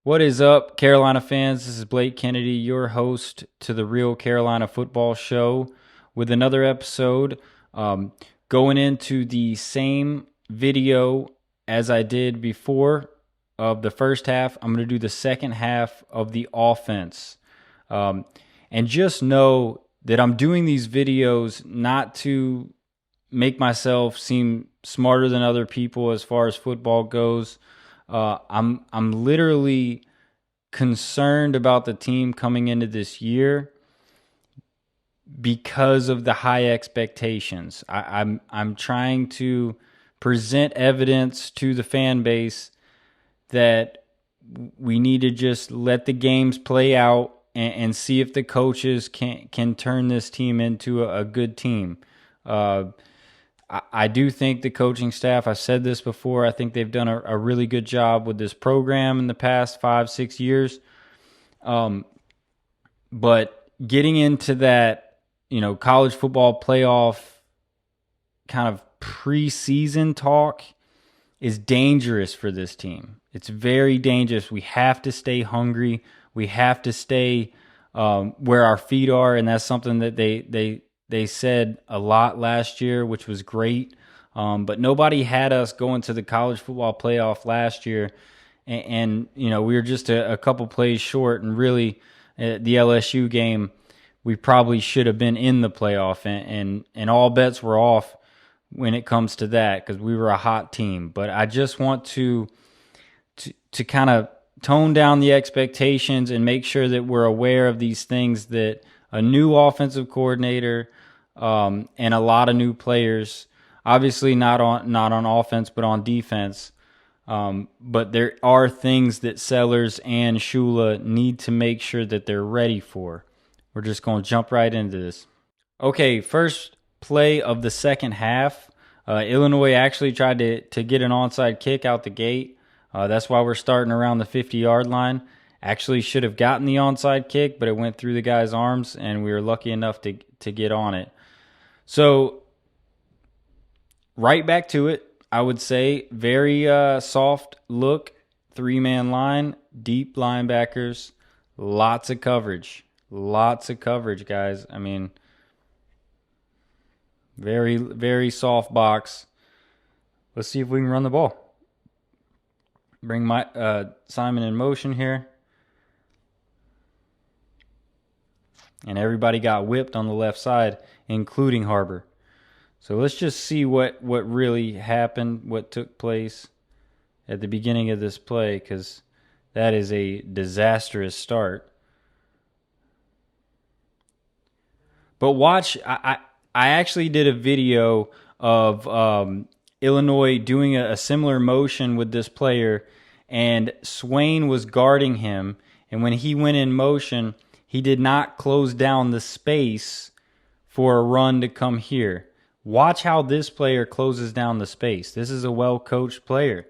What is up, Carolina fans? This is Blake Kennedy, your host to the Real Carolina Football Show, with another episode. Going into the same video as I did before of the first half, I'm going to do the second half of the offense. And just know that I'm doing these videos not to make myself seem smarter than other people as far as football goes. I'm literally concerned about the team coming into this year because of the high expectations. I'm trying to present evidence to the fan base that we need to just let the games play out and see if the coaches can turn this team into a good team. I do think the coaching staff, I've said this before, I think they've done a really good job with this program in the past 5-6 years. But getting into that, college football playoff kind of preseason talk is dangerous for this team. It's very dangerous. We have to stay hungry. We have to stay where our feet are, and that's something that they said a lot last year, which was great. But nobody had us going to the college football playoff last year. And we were just a couple plays short. And really, the LSU game, we probably should have been in the playoff. And all bets were off when it comes to that because we were a hot team. But I just want to kind of tone down the expectations and make sure that we're aware of these things, that a new offensive coordinator and a lot of new players, obviously not on offense but on defense. But there are things that Sellers and Shula need to make sure that they're ready for. We're just going to jump right into this. Okay, first play of the second half. Illinois actually tried to get an onside kick out the gate. That's why we're starting around the 50-yard line. Actually should have gotten the onside kick, but it went through the guy's arms, and we were lucky enough to get on it. So, right back to it, I would say. Very soft look, three-man line, deep linebackers, lots of coverage. Lots of coverage, guys. I mean, very, very soft box. Let's see if we can run the ball. Bring my Simon in motion here. And everybody got whipped on the left side, including Harbor. So let's just see what really happened, what took place at the beginning of this play, because that is a disastrous start. But watch, I actually did a video of Illinois doing a similar motion with this player, and Swain was guarding him, and when he went in motion, he did not close down the space for a run to come here. Watch how this player closes down the space. This is a well-coached player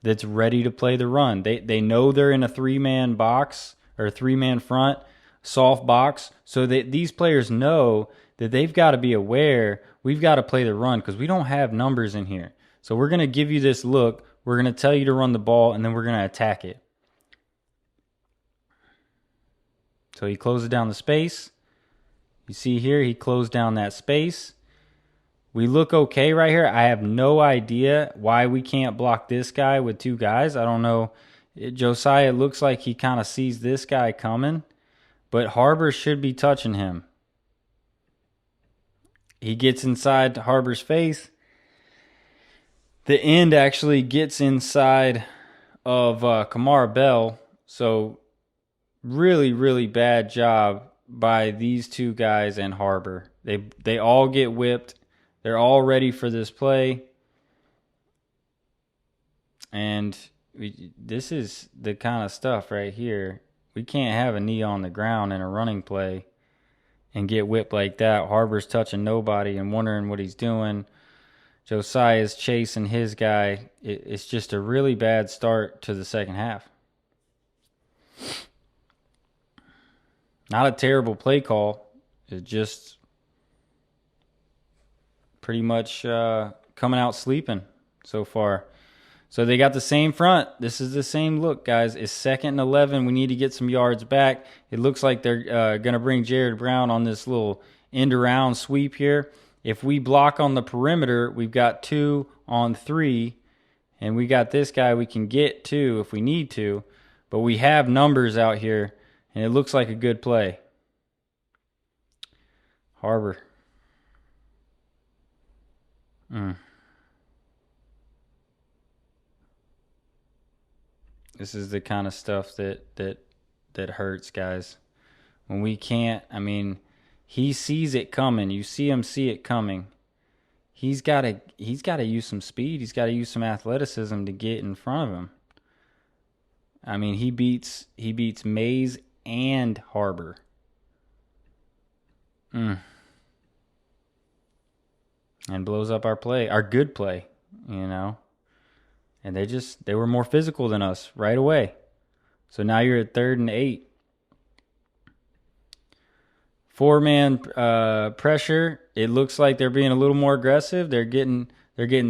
that's ready to play the run. They know they're in a three-man box or a three-man front, soft box, so that these players know that they've got to be aware we've got to play the run because we don't have numbers in here. So we're going to give you this look. We're going to tell you to run the ball, and then we're going to attack it. So he closes down the space. You see here, he closed down that space. We look okay right here. I have no idea why we can't block this guy with two guys. I don't know. Josiah looks like he kind of sees this guy coming, but Harbor should be touching him. He gets inside Harbor's face. The end actually gets inside of Kamara Bell. So really, really bad job by these two guys and Harbor. They all get whipped. They're all ready for this play. And this is the kind of stuff right here. We can't have a knee on the ground in a running play and get whipped like that. Harbor's touching nobody and wondering what he's doing. Josiah's chasing his guy. It's just a really bad start to the second half. Not a terrible play call. It's just pretty much coming out sleeping so far. So they got the same front. This is the same look, guys. It's 2nd and 11. We need to get some yards back. It looks like they're going to bring Jared Brown on this little end-around sweep here. If we block on the perimeter, we've got 2 on 3. And we got this guy we can get to if we need to. But we have numbers out here, and it looks like a good play. Harbor. This is the kind of stuff that hurts, guys. When we can't, I mean, he sees it coming. You see him see it coming. He's got to use some speed. He's got to use some athleticism to get in front of him. I mean, he beats Mays and Harbor. And blows up our play, our good play, you know. And they were more physical than us right away. So now you're at 3rd and 8. 4-man pressure. It looks like they're being a little more aggressive. They're getting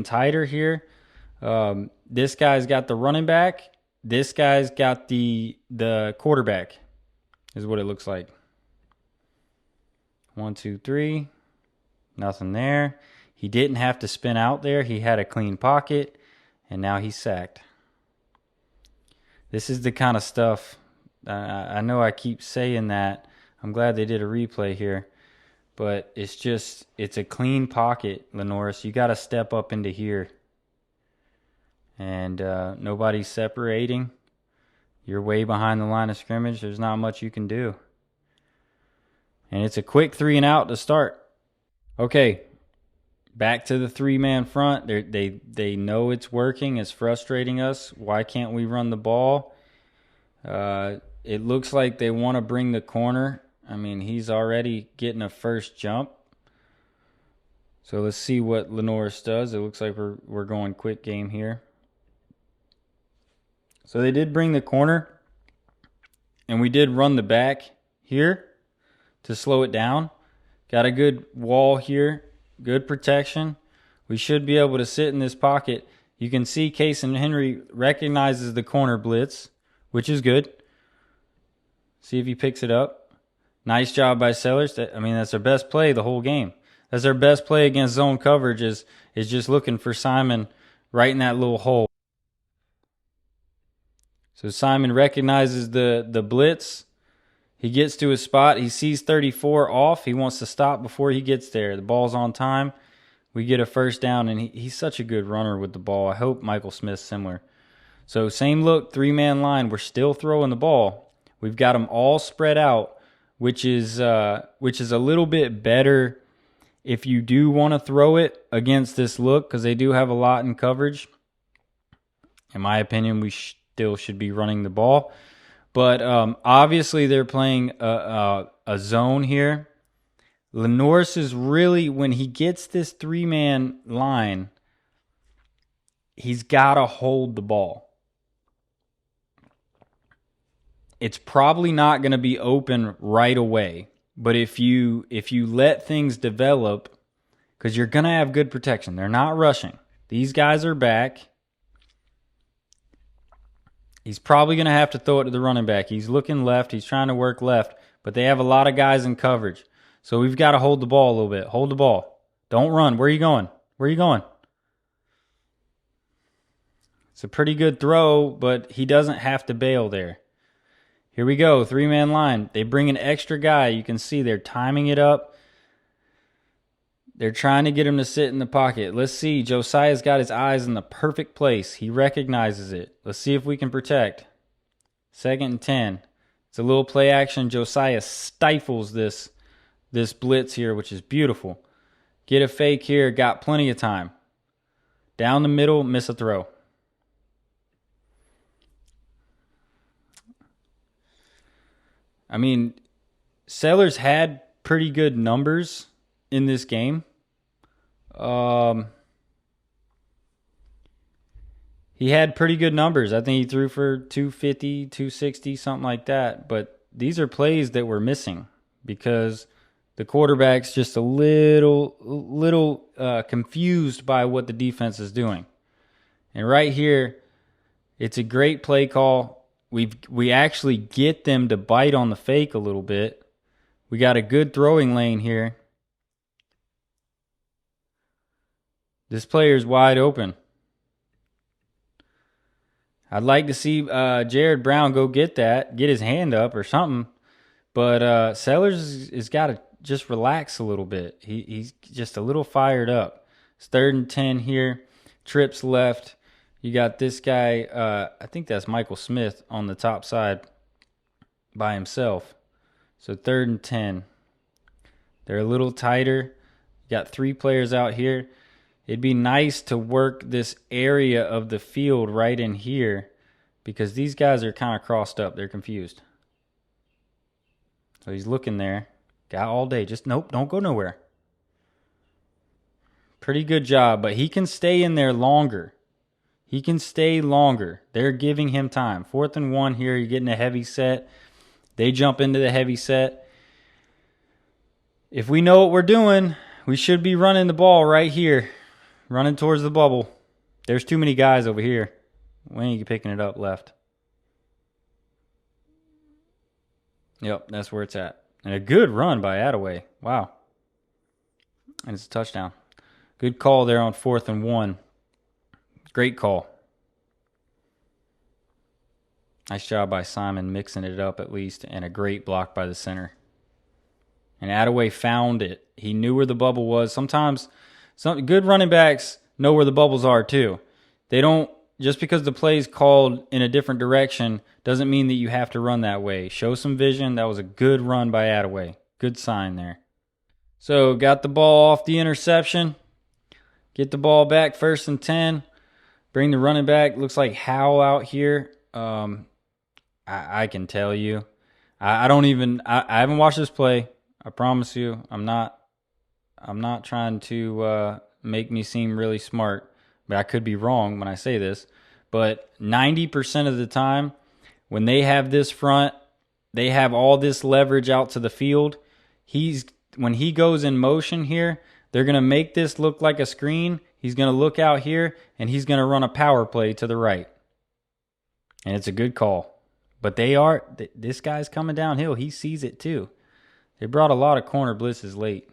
tighter here. This guy's got the running back. This guy's got the quarterback, is what it looks like. 1, 2, 3. Nothing there. He didn't have to spin out there. He had a clean pocket, and now he's sacked. This is the kind of stuff, I know I keep saying that. I'm glad they did a replay here. But it's a clean pocket, Lanorris. You got to step up into here. And nobody's separating. You're way behind the line of scrimmage. There's not much you can do. And it's a quick 3 and out to start. Okay, back to the 3-man front. They know it's working. It's frustrating us. Why can't we run the ball? It looks like they want to bring the corner. I mean, he's already getting a first jump. So let's see what Lanorris does. It looks like we're going quick game here. So they did bring the corner, and we did run the back here to slow it down. Got a good wall here, good protection. We should be able to sit in this pocket. You can see Case and Henry recognizes the corner blitz, which is good. See if he picks it up. Nice job by Sellers. I mean, that's their best play the whole game. That's their best play against zone coverage is just looking for Simon right in that little hole. So Simon recognizes the blitz. He gets to his spot. He sees 34 off. He wants to stop before he gets there. The ball's on time. We get a first down, and he's such a good runner with the ball. I hope Michael Smith's similar. So same look, 3-man line. We're still throwing the ball. We've got them all spread out, which is a little bit better if you do want to throw it against this look, because they do have a lot in coverage. In my opinion, we still should be running the ball. But obviously they're playing a zone here. Lanorris is really, when he gets this 3-man line, he's got to hold the ball. It's probably not going to be open right away. But if you let things develop, because you're going to have good protection. They're not rushing. These guys are back. He's probably going to have to throw it to the running back. He's looking left. He's trying to work left. But they have a lot of guys in coverage. So we've got to hold the ball a little bit. Hold the ball. Don't run. Where are you going? Where are you going? It's a pretty good throw, but he doesn't have to bail there. Here we go. 3-man line. They bring an extra guy. You can see they're timing it up. They're trying to get him to sit in the pocket. Let's see. Josiah's got his eyes in the perfect place. He recognizes it. Let's see if we can protect. 2nd and 10. It's a little play action. Josiah stifles this blitz here, which is beautiful. Get a fake here. Got plenty of time. Down the middle, miss a throw. I mean, Sellers had pretty good numbers in this game. He had pretty good numbers. I think he threw for 250, 260, something like that. But these are plays that we're missing because the quarterback's just a little confused by what the defense is doing. And right here, it's a great play call. We actually get them to bite on the fake a little bit. We got a good throwing lane here. This player's wide open. I'd like to see Jared Brown go get his hand up or something. But Sellers has got to just relax a little bit. He's just a little fired up. It's 3rd and 10 here. Trips left. You got this guy, I think that's Michael Smith on the top side by himself. So 3rd and 10. They're a little tighter. You got 3 players out here. It'd be nice to work this area of the field right in here because these guys are kind of crossed up. They're confused. So he's looking there. Got all day. Just nope, don't go nowhere. Pretty good job, but he can stay in there longer. He can stay longer. They're giving him time. 4th and 1 here. You're getting a heavy set. They jump into the heavy set. If we know what we're doing, we should be running the ball right here. Running towards the bubble. There's too many guys over here. We ain't picking it up left. Yep, that's where it's at. And a good run by Attaway. Wow. And it's a touchdown. Good call there on 4th and 1. Great call. Nice job by Simon mixing it up at least. And a great block by the center. And Attaway found it. He knew where the bubble was. Sometimes some good running backs know where the bubbles are too. They don't, just because the play's called in a different direction doesn't mean that you have to run that way. Show some vision. That was a good run by Attaway. Good sign there. So got the ball off the interception. Get the ball back 1st and 10. Bring the running back. Looks like Howell out here. I can tell you. I haven't watched this play. I promise you. I'm not trying to make me seem really smart, but I could be wrong when I say this. But 90% of the time, when they have this front, they have all this leverage out to the field. When he goes in motion here, they're going to make this look like a screen. He's going to look out here, and he's going to run a power play to the right. And it's a good call. But this guy's coming downhill. He sees it too. They brought a lot of corner blitzes late.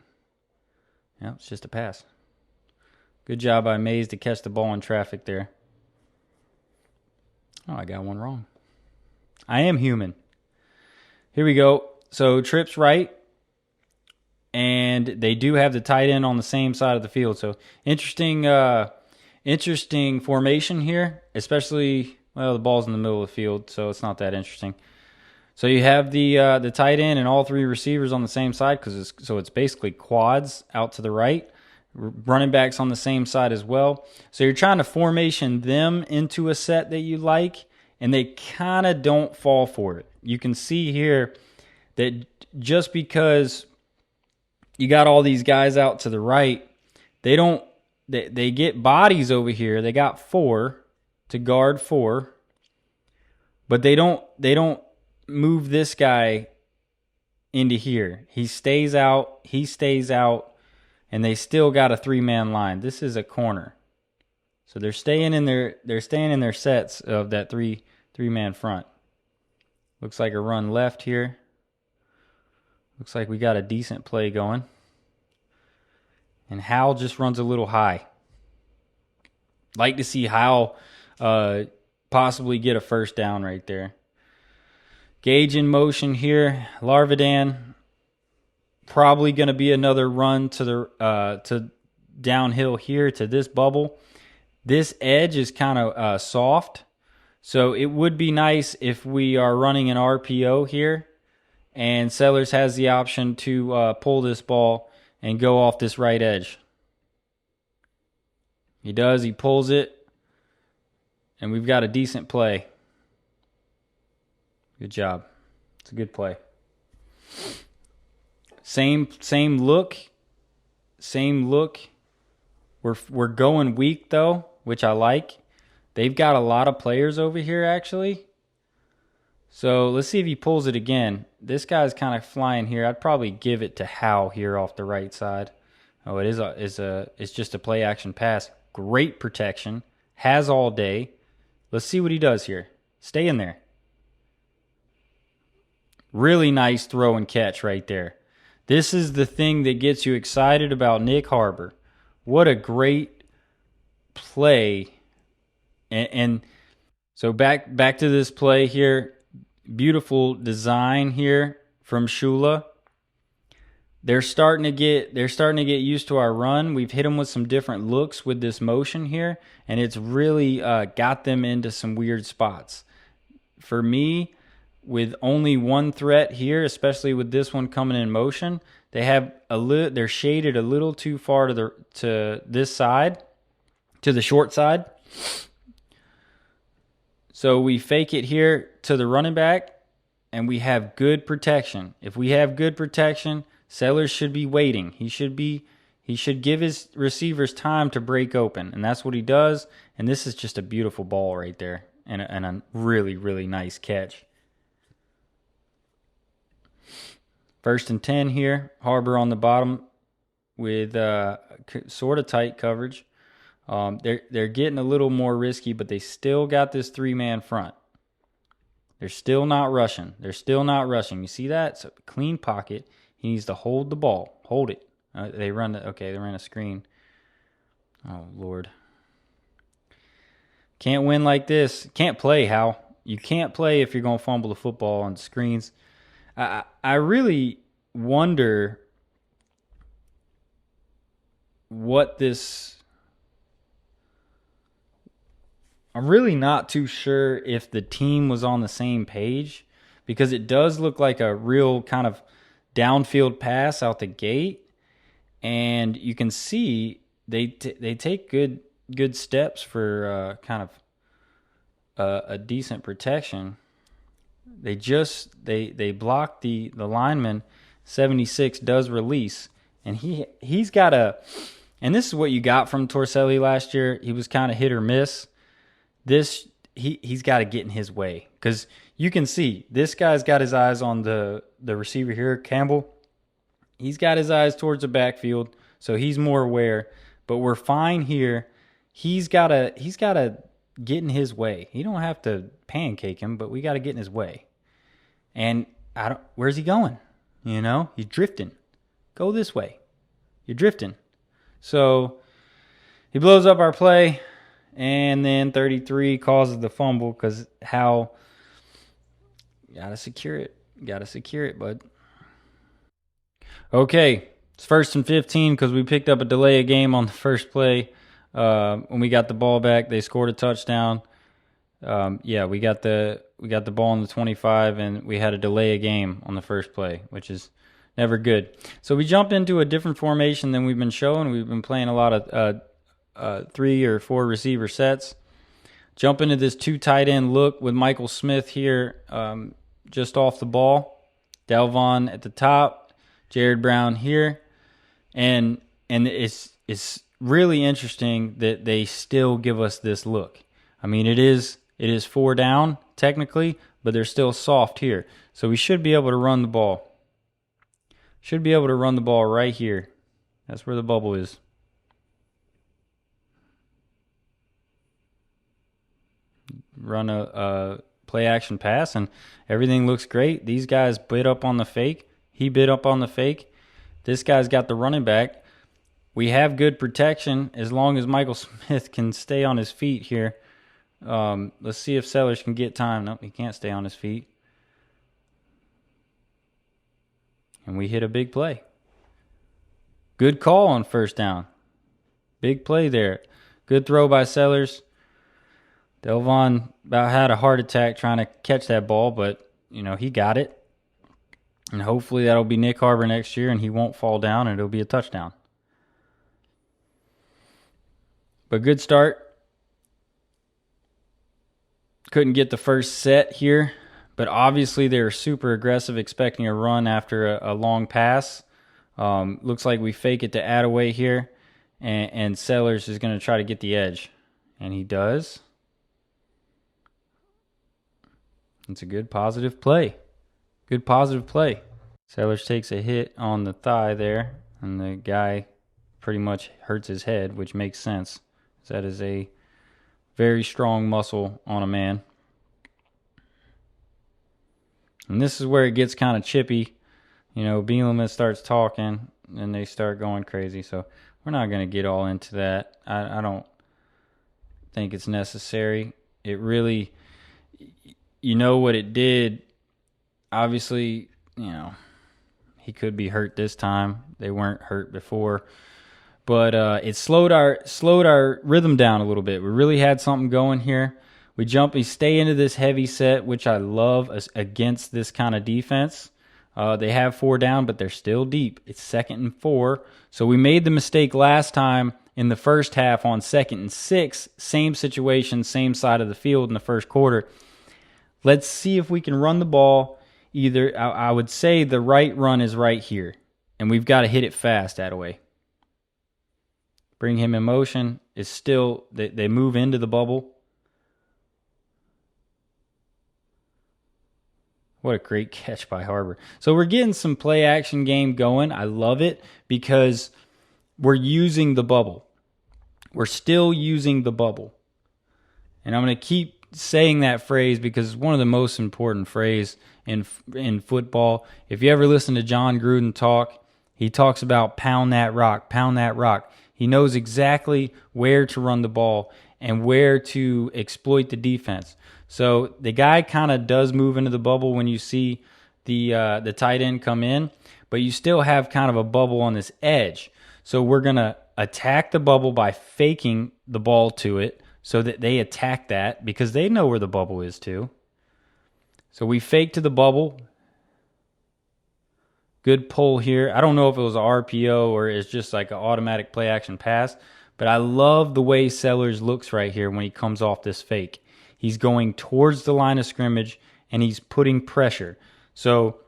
Yeah, it's just a pass. Good job by Mays to catch the ball in traffic there. Oh, I got one wrong. I am human. Here we go. So trips right. And they do have the tight end on the same side of the field. So interesting formation here. Especially, well, the ball's in the middle of the field, so it's not that interesting. So you have the tight end and all 3 receivers on the same side so it's basically quads out to the right. Running backs on the same side as well. So you're trying to formation them into a set that you like, and they kind of don't fall for it. You can see here that just because you got all these guys out to the right, they get bodies over here. They got 4 to guard 4, but they don't move this guy into here. He stays out, and they still got a 3-man line. This is a corner. So they're staying in their sets of that three-man front. Looks like a run left here. Looks like we got a decent play going. And Howell just runs a little high. Like to see Howell possibly get a first down right there. Gage in motion here. Larvidan, probably going to be another run to downhill here to this bubble. This edge is kind of soft, so it would be nice if we are running an RPO here, and Sellers has the option to pull this ball and go off this right edge. He does. He pulls it, and we've got a decent play. Good job. It's a good play. Same look. We're going weak though, which I like. They've got a lot of players over here actually. So let's see if he pulls it again. This guy's kind of flying here. I'd probably give it to Howe here off the right side. Oh, it's just a play action pass. Great protection. has all day. Let's see what he does here. Stay in there. Really nice throw and catch right there. This is the thing that gets you excited about Nick Harbor. What a great play. And so back to this play here. Beautiful design here from Shula. They're starting to get used to our run. We've hit them with some different looks with this motion here, and it's really got them into some weird spots. For me, with only one threat here, especially with this one coming in motion, they're shaded a little too far to this side, to the short side. So we fake it here to the running back, and we have good protection. If we have good protection, Sellers should be waiting. He should give his receivers time to break open, and that's what he does. And this is just a beautiful ball right there, and a really, really nice catch. 1st and 10 here. Harbor on the bottom with sort of tight coverage. They're getting a little more risky, but they still got this 3-man front. They're still not rushing. You see that? It's a clean pocket. He needs to hold the ball. Hold it. They ran a screen. Oh, Lord. Can't win like this. Can't play, Hal. You can't play if you're going to fumble the football on screens. I really wonder what this... I'm really not too sure if the team was on the same page, because it does look like a real kind of downfield pass out the gate, and you can see they take good steps for kind of a decent protection. They block the lineman. 76 does release, and he's got and this is what you got from Torselli last year. He was kind of hit or miss. He's got to get in his way, because you can see this guy's got his eyes on the receiver here, Campbell. He's got his eyes towards the backfield, so he's more aware. But we're fine here. He's got to get in his way. He don't have to pancake him, but we got to get in his way. And where's he going? He's drifting. Go this way. You're drifting. So he blows up our play. And then 33 causes the fumble because Hal got to secure it, bud. Okay, it's 1st and 15 because we picked up a delay of game on the first play. When we got the ball back, they scored a touchdown. We got the ball on the 25, and we had a delay of game on the first play, which is never good. So we jumped into a different formation than we've been showing. We've been playing a lot of 3 or 4 receiver sets. Jump into this 2 tight end look with Michael Smith here just off the ball. Delvon at the top, Jared Brown here. And it's really interesting that they still give us this look. I mean, it is 4 down technically, but they're still soft here. So we should be able to run the ball. Should be able to run the ball right here. That's where the bubble is. Run a play action pass, and everything looks great. These guys bid up on the fake. He bid up on the fake. This guy's got the running back. We have good protection as long as Michael Smith can stay on his feet here. Let's see if Sellers can get time. Nope, he can't stay on his feet. And we hit a big play. Good call on 1st down. Big play there. Good throw by Sellers. Delvon about had a heart attack trying to catch that ball, but, he got it. And hopefully that'll be Nick Harbor next year, and he won't fall down, and it'll be a touchdown. But good start. Couldn't get the first set here, but obviously they were super aggressive, expecting a run after a long pass. Looks like we fake it to Attaway here, and Sellers is going to try to get the edge, and he does. It's a good positive play. Sellers takes a hit on the thigh there, and the guy pretty much hurts his head, which makes sense. That is a Very strong muscle on a man. And this is where it gets kind of chippy. You know, Bielema starts talking and they start going crazy. So we're not going to get all into that. I don't think it's necessary. It really, you know what it did. Obviously, you know, he could be hurt this time. They weren't hurt before. But it slowed our rhythm down a little bit. We really had something going here. We stay into this heavy set, which I love against this kind of defense. They have 4 down, but they're still deep. It's 2nd and 4. So we made the mistake last time in the first half on 2nd and 6. Same situation, same side of the field in the first quarter. Let's see if we can run the ball. Either I would say the right run is right here, and we've got to hit it fast that way. Bring him in motion. Is still they move into the bubble. What a great catch by Harbor. So we're getting some play action game going. I love it because we're using the bubble. We're still using the bubble. And I'm going to keep saying that phrase because it's one of the most important phrases in football. If you ever listen to John Gruden talk, he talks about pound that rock, pound that rock. He knows exactly where to run the ball and where to exploit the defense. So the guy kind of does move into the bubble when you see the tight end come in, but you still have kind of a bubble on this edge. So we're going to attack the bubble by faking the ball to it so that they attack that because they know where the bubble is too. So we fake to the bubble. Good pull here. I don't know if it was an RPO or it's just like an automatic play action pass, but I love the way Sellers looks right here when he comes off this fake. He's going towards the line of scrimmage and he's putting pressure. So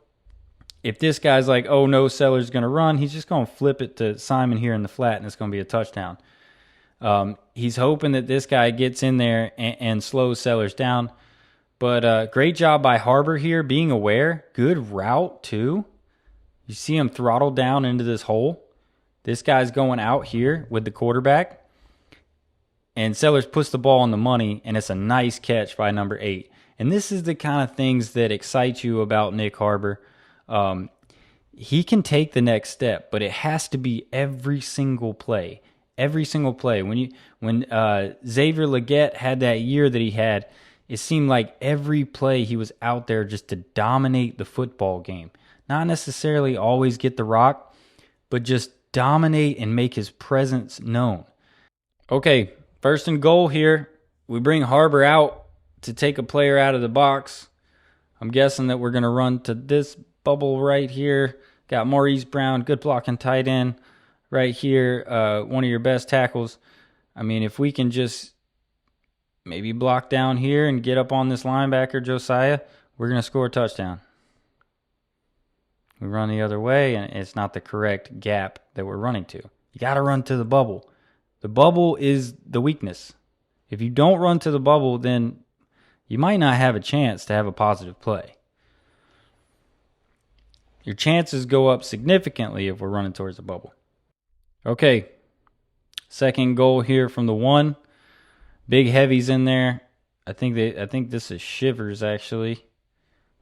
if this guy's like, oh no, Sellers going to run, he's just going to flip it to Simon here in the flat and it's going to be a touchdown. He's hoping that this guy gets in there and slows Sellers down. But great job by Harbor here, being aware. Good route too. You see him throttle down into this hole. This guy's going out here with the quarterback. And Sellers puts the ball on the money, and it's a nice catch by number 8. And this is the kind of things that excite you about Nick Harbor. He can take the next step, but it has to be every single play. Every single play. When Xavier Legette had that year that he had, it seemed like every play he was out there just to dominate the football game. Not necessarily always get the rock, but just dominate and make his presence known. Okay, 1st and goal here. We bring Harbor out to take a player out of the box. I'm guessing that we're going to run to this bubble right here. Got Maurice Brown, good blocking tight end right here. One of your best tackles. I mean, if we can just maybe block down here and get up on this linebacker, Josiah, we're going to score a touchdown. We run the other way, and it's not the correct gap that we're running to. You got to run to the bubble. The bubble is the weakness. If you don't run to the bubble, then you might not have a chance to have a positive play. Your chances go up significantly if we're running towards the bubble. Okay, 2nd goal here from the 1. Big heavies in there. I think this is Shivers actually.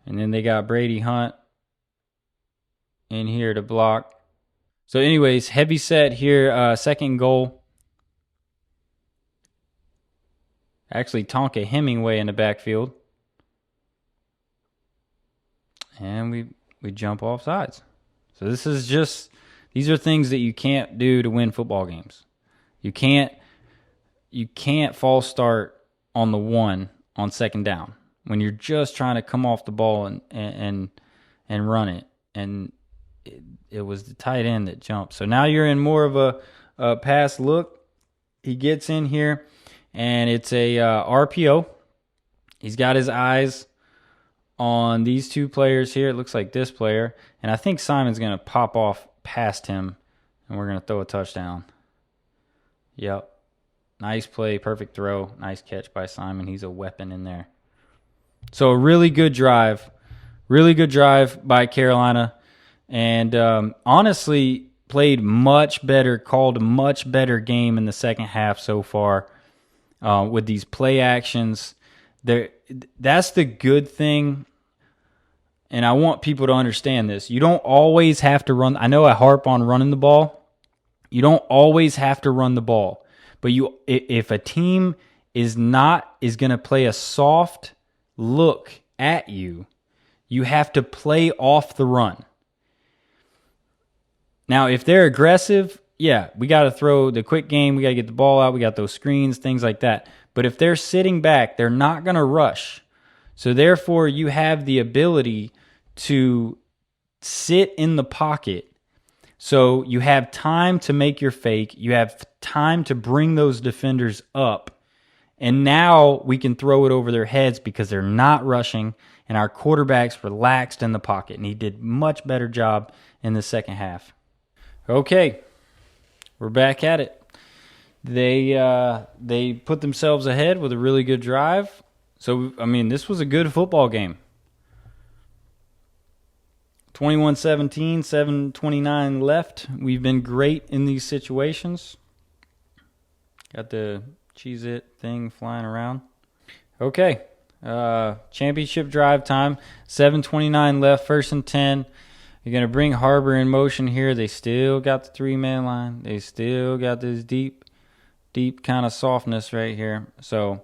And then they got Brady Hunt in here to block. So anyways, heavy set here, 2nd goal. Actually, Tonka Hemingway in the backfield. And we jump off sides. So these are things that you can't do to win football games. You can't false start on the 1 on 2nd down when you're just trying to come off the ball and run it. And it was the tight end that jumped. So now you're in more of a pass look. He gets in here, and it's a RPO. He's got his eyes on these 2 players here. It looks like this player. And I think Simon's going to pop off past him, and we're going to throw a touchdown. Yep. Nice play, perfect throw. Nice catch by Simon. He's a weapon in there. So a really good drive. Really good drive by Carolina. And honestly, played much better, called a much better game in the second half so far. with these play actions. That's the good thing. And I want people to understand this. You don't always have to run. I know I harp on running the ball. You don't always have to run the ball. But if a team is going to play a soft look at you, you have to play off the run. Now, if they're aggressive, yeah, we got to throw the quick game. We got to get the ball out. We got those screens, things like that. But if they're sitting back, they're not going to rush. So therefore, you have the ability to sit in the pocket. So you have time to make your fake. You have time to bring those defenders up. And now we can throw it over their heads because they're not rushing, and our quarterback's relaxed in the pocket. And he did much better job in the second half. Okay, we're back at it. They put themselves ahead with a really good drive. So, I mean, this was a good football game. 21-17, 7:29 left. We've been great in these situations. Got the Cheez-It thing flying around. Okay, championship drive time. 7:29 left, 1st and 10. You're going to bring Harbor in motion here. They still got the 3-man line. They still got this deep kind of softness right here. So,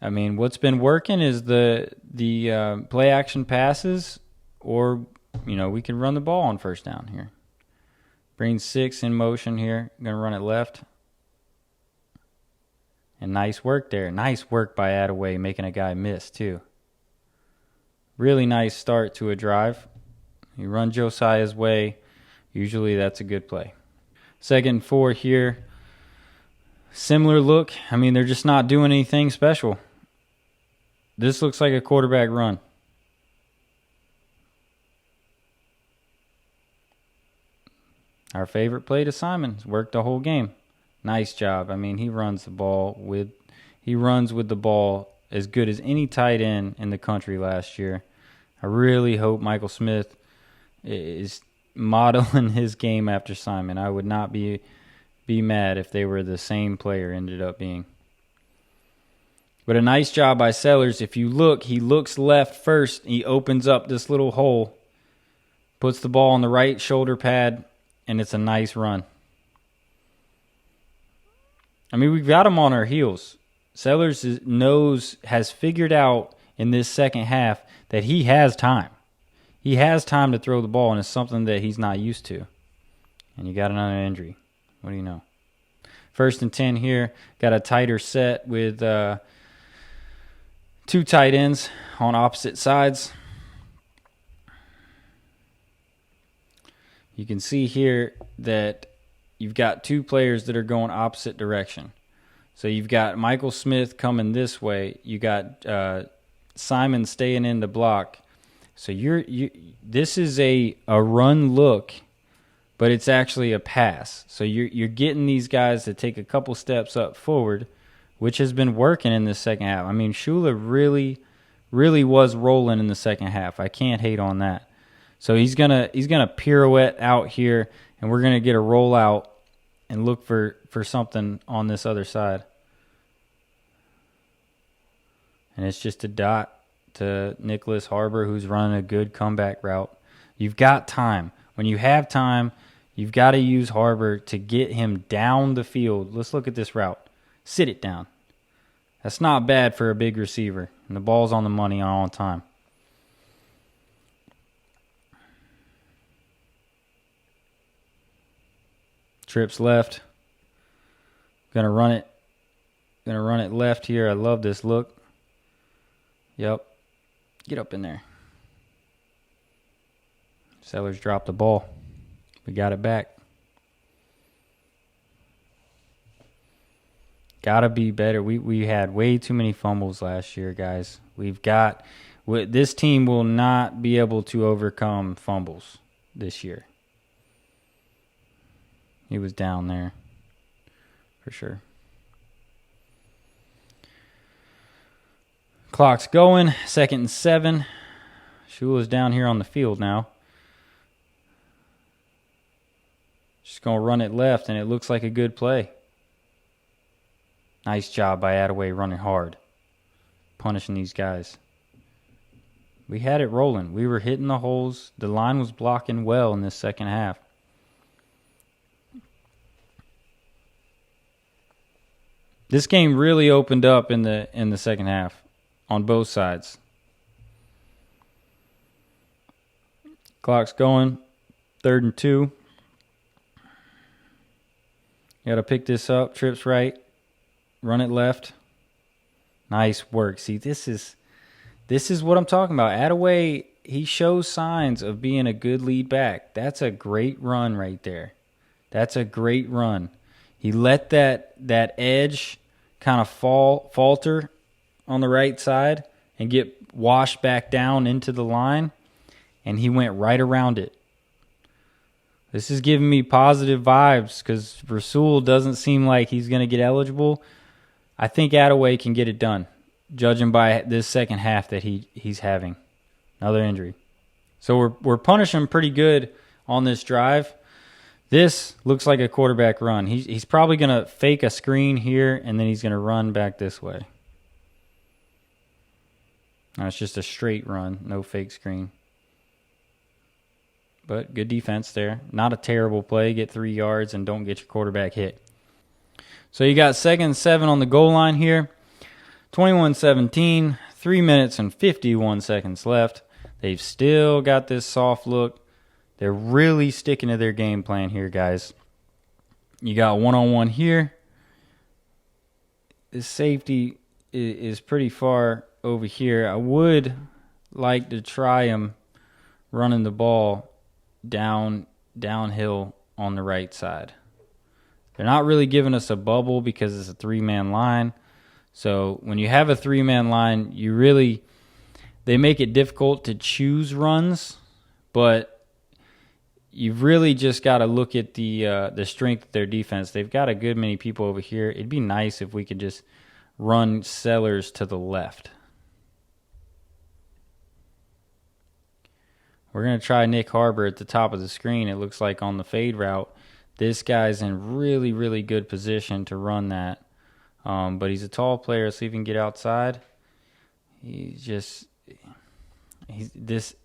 I mean, what's been working is the play action passes, or we can run the ball on 1st down here. Bring 6 in motion here. Going to run it left. And nice work there. Nice work by Attaway, making a guy miss too. Really nice start to a drive. You run Josiah's way. Usually that's a good play. 2nd and 4 here. Similar look. I mean, they're just not doing anything special. This looks like a quarterback run. Our favorite play to Simon. Worked the whole game. Nice job. I mean, he runs with the ball as good as any tight end in the country last year. I really hope Michael Smith is modeling his game after Simon. I would not be mad if they were the same player ended up being. But a nice job by Sellers. If you look, he looks left first. He opens up this little hole, puts the ball on the right shoulder pad, and it's a nice run. I mean, we've got him on our heels. Sellers has figured out in this second half that he has time. He has time to throw the ball, and it's something that he's not used to. And you got another injury. What do you know? 1st and 10 here. Got a tighter set with 2 tight ends on opposite sides. You can see here that you've got 2 players that are going opposite direction. So you've got Michael Smith coming this way. You got Simon staying in the block. So this is a run look, but it's actually a pass. So you're getting these guys to take a couple steps up forward, which has been working in the second half. I mean, Shula really, really was rolling in the second half. I can't hate on that. So he's gonna pirouette out here, and we're gonna get a rollout and look for something on this other side. And it's just a dot to Nicholas Harbor, who's running a good comeback route. You've got time. When you have time, you've got to use Harbor to get him down the field. Let's look at this route. Sit it down. That's not bad for a big receiver. And the ball's on the money on time. Trips left. Gonna run it left here. I love this look. Yep. Get up in there. Sellers dropped the ball. We got it back. Gotta be better. We had way too many fumbles last year, guys. This team will not be able to overcome fumbles this year. He was down there for sure. Clock's going. 2nd and 7. Shula's down here on the field now. Just going to run it left, and it looks like a good play. Nice job by Attaway running hard, punishing these guys. We had it rolling. We were hitting the holes. The line was blocking well in this second half. This game really opened up in the second half on both sides. Clock's going. 3rd and 2. You got to pick this up. Trips right. Run it left. Nice work. See, this is what I'm talking about. Attaway, he shows signs of being a good lead back. That's a great run right there. That's a great run. He let that edge kind of falter on the right side and get washed back down into the line, and he went right around it. This is giving me positive vibes because Rasul doesn't seem like he's going to get eligible. I think Attaway can get it done, judging by this second half that he's having. Another injury. So we're punishing pretty good on this drive. This looks like a quarterback run. He's probably going to fake a screen here, and then he's going to run back this way. No, it's just a straight run, no fake screen. But good defense there. Not a terrible play. Get 3 yards and don't get your quarterback hit. So you got 2nd and 7 on the goal line here. 21-17, 3 minutes and 51 seconds left. They've still got this soft look. They're really sticking to their game plan here, guys. You got one-on-one here. The safety is pretty far over here. I would like to try him running the ball downhill on the right side. They're not really giving us a bubble because it's a 3-man line. So when you have a 3-man line, they make it difficult to choose runs, but you've really just got to look at the strength of their defense. They've got a good many people over here. It'd be nice if we could just run Sellers to the left. We're going to try Nick Harbor at the top of the screen. It looks like on the fade route. This guy's in really, really good position to run that. But he's a tall player. See if he can get outside. This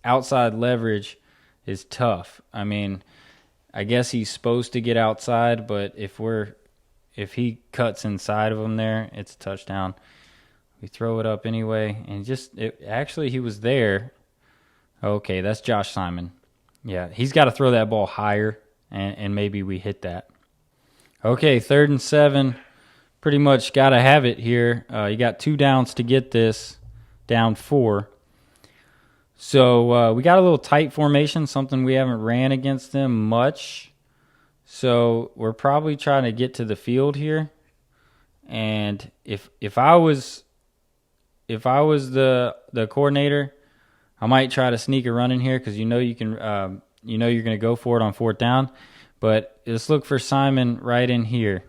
outside leverage is tough. I mean, I guess he's supposed to get outside, but if he cuts inside of him there, it's a touchdown. We throw it up anyway, and actually he was there. Okay, that's Josh Simon. Yeah, he's got to throw that ball higher, and maybe we hit that. Okay, 3rd and 7. Pretty much got to have it here. You got 2 downs to get this, down 4. So we got a little tight formation, something we haven't ran against them much. So we're probably trying to get to the field here. And if I was the coordinator, I might try to sneak a run in here because you can you're going to go for it on 4th down. But let's look for Simon right in here.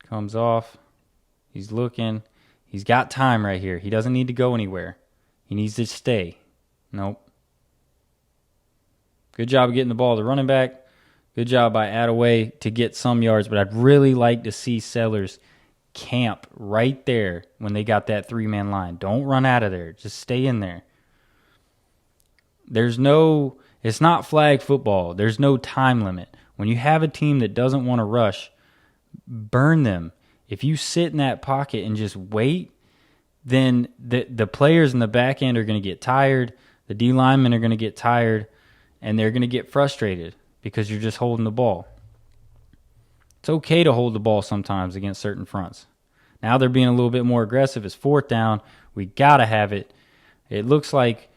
Comes off. He's looking. He's got time right here. He doesn't need to go anywhere. He needs to stay. Nope. Good job of getting the ball to running back. Good job by Attaway to get some yards, but I'd really like to see Sellers camp right there when they got that 3-man line. Don't run out of there. Just stay in there. It's not flag football. There's no time limit. When you have a team that doesn't want to rush, burn them. If you sit in that pocket and just wait, then the players in the back end are going to get tired. The D linemen are going to get tired, and they're going to get frustrated because you're just holding the ball. It's okay to hold the ball sometimes against certain fronts. Now they're being a little bit more aggressive. It's 4th down. We got to have it. It looks like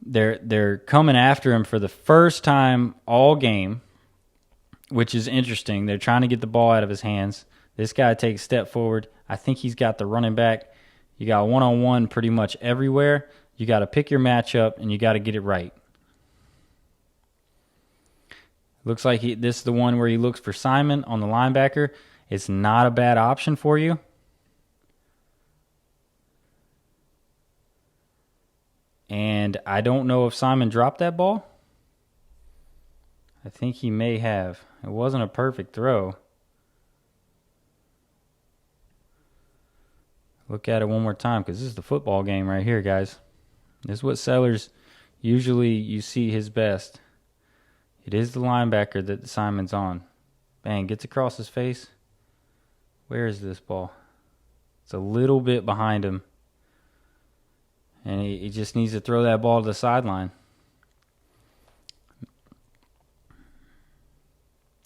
they're coming after him for the first time all game, which is interesting. They're trying to get the ball out of his hands. This guy takes a step forward. I think he's got the running back. You got one-on-one pretty much everywhere. You got to pick your matchup, and you got to get it right. Looks like this is the one where he looks for Simon on the linebacker. It's not a bad option for you. And I don't know if Simon dropped that ball. I think he may have. It wasn't a perfect throw. Look at it one more time because this is the football game right here, guys. This is what Sellers usually you see his best. It is the linebacker that Simon's on. Bang, gets across his face. Where is this ball? It's a little bit behind him. And he just needs to throw that ball to the sideline.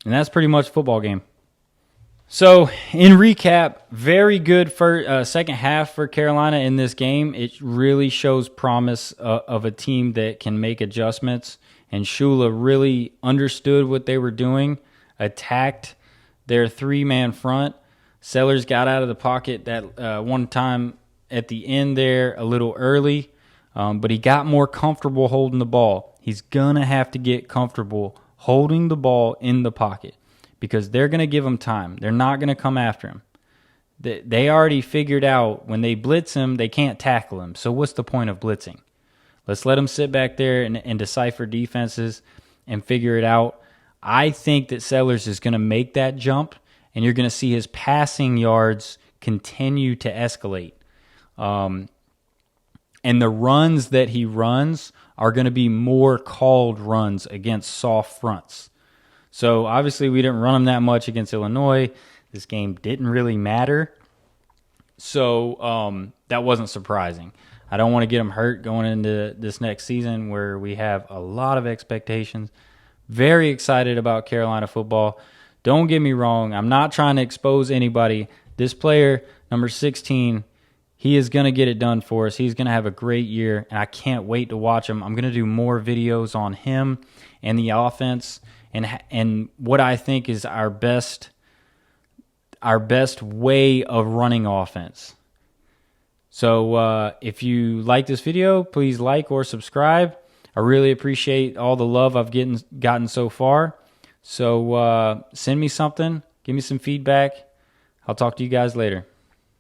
And that's pretty much football game. So, in recap, very good second half for Carolina in this game. It really shows promise of a team that can make adjustments. And Shula really understood what they were doing, attacked their three-man front. Sellers got out of the pocket that one time at the end there a little early, but he got more comfortable holding the ball. He's going to have to get comfortable holding the ball in the pocket because they're going to give him time. They're not going to come after him. They already figured out when they blitz him, they can't tackle him. So what's the point of blitzing? Let's let him sit back there and decipher defenses and figure it out. I think that Sellers is going to make that jump, and you're going to see his passing yards continue to escalate. And the runs that he runs are going to be more called runs against soft fronts. So obviously we didn't run him that much against Illinois. This game didn't really matter. So that wasn't surprising. I don't want to get him hurt going into this next season where we have a lot of expectations. Very excited about Carolina football. Don't get me wrong. I'm not trying to expose anybody. This player, number 16, he is going to get it done for us. He's going to have a great year, and I can't wait to watch him. I'm going to do more videos on him and the offense and what I think is our best way of running offense. So if you like this video, please like or subscribe. I really appreciate all the love I've gotten so far. So send me something. Give me some feedback. I'll talk to you guys later.